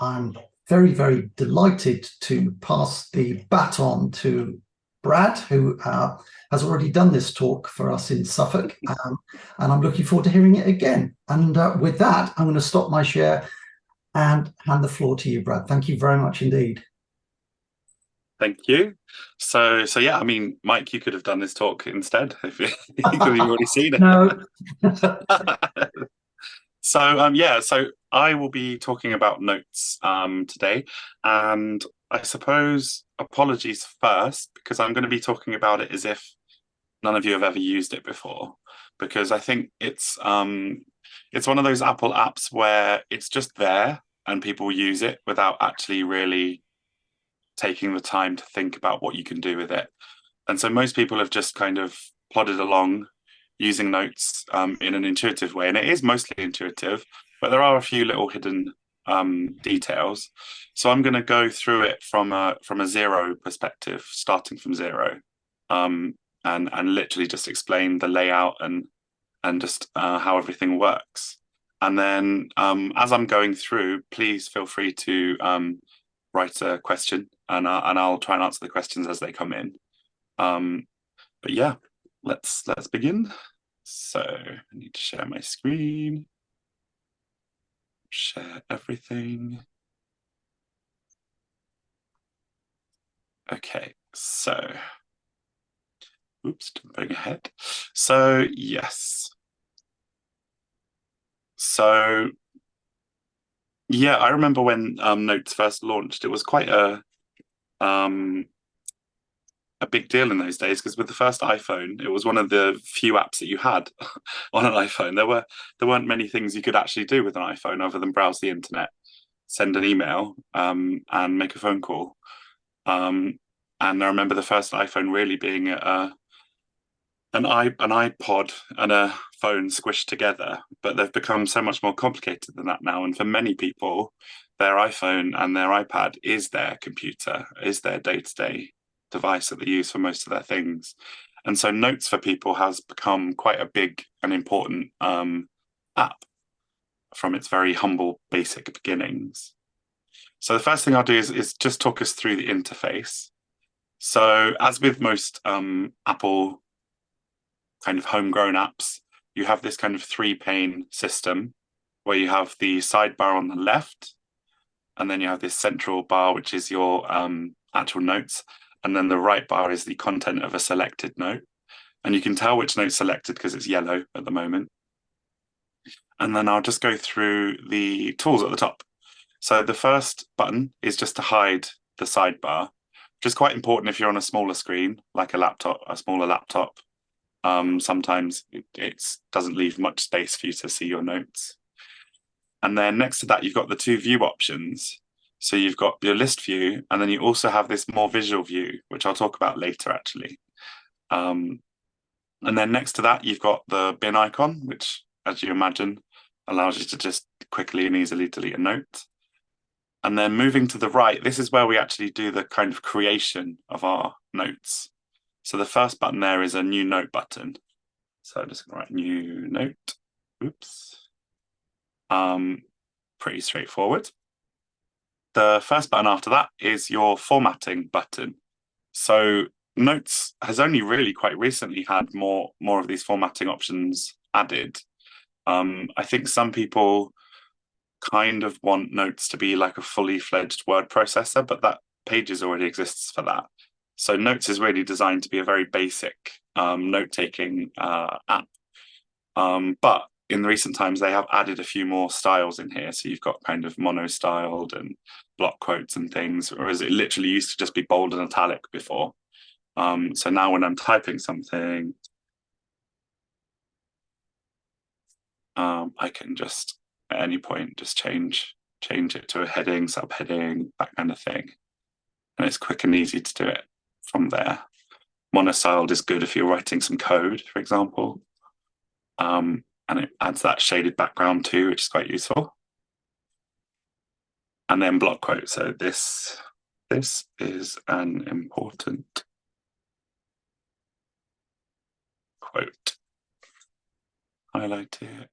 I'm very, very delighted to pass the baton to Brad, who has already done this talk for us in Suffolk, and I'm looking forward to hearing it again. And with that, I'm going to stop my share and hand the floor to you, Brad. Thank you very much indeed. Thank you. So yeah, I mean, Mike, you could have done this talk instead if you could have already seen it. No. So I will be talking about notes today, and I suppose apologies first because I'm going to be talking about it as if none of you have ever used it before, because I think it's one of those Apple apps where it's just there and people use it without actually really taking the time to think about what you can do with it. And so most people have just kind of plodded along using notes in an intuitive way. And it is mostly intuitive, but there are a few little hidden details. So I'm going to go through it from a zero perspective, starting from zero, and literally just explain the layout and just how everything works. And then as I'm going through, please feel free to write a question, and I'll try and answer the questions as they come in. But yeah, let's begin. So I need to share my screen, share everything. Okay, so oops, jumping ahead. So yes. So yeah, I remember when Notes first launched, it was quite a big deal in those days, because with the first iPhone, it was one of the few apps that you had on an iPhone. There weren't many things you could actually do with an iPhone other than browse the internet, send an email, and make a phone call. And I remember the first iPhone really being an iPod and a phone squished together, but they've become so much more complicated than that now. And for many people, their iPhone and their iPad is their computer, is their day-to-day device that they use for most of their things. And so Notes for people has become quite a big and important app from its very humble, basic beginnings. So the first thing I'll do is just talk us through the interface. So as with most Apple kind of homegrown apps, you have this kind of three-pane system where you have the sidebar on the left, and then you have this central bar, which is your actual notes, and then the right bar is the content of a selected note. And you can tell which note's selected because it's yellow at the moment. And then I'll just go through the tools at the top. So the first button is just to hide the sidebar, which is quite important if you're on a smaller screen, like a smaller laptop. Sometimes it doesn't leave much space for you to see your notes. And then next to that, you've got the two view options. So you've got your list view, and then you also have this more visual view, which I'll talk about later, actually. And then next to that, you've got the bin icon, which, as you imagine, allows you to just quickly and easily delete a note. And then moving to the right, this is where we actually do the kind of creation of our notes. So the first button there is a new note button. So I'm just going to write new note. Oops. Pretty straightforward. The first button after that is your formatting button. So Notes has only really quite recently had more of these formatting options added. I think some people kind of want Notes to be like a fully fledged word processor, but that Pages already exists for that. So Notes is really designed to be a very basic note-taking app. But in recent times, they have added a few more styles in here. So you've got kind of mono-styled and block quotes and things, whereas it literally used to just be bold and italic before. So now when I'm typing something, I can just at any point just change it to a heading, subheading, that kind of thing. And it's quick and easy to do it from there. Monostyled is good if you're writing some code, for example. And it adds that shaded background too, which is quite useful. And then block quote. So this is an important quote. Highlight it.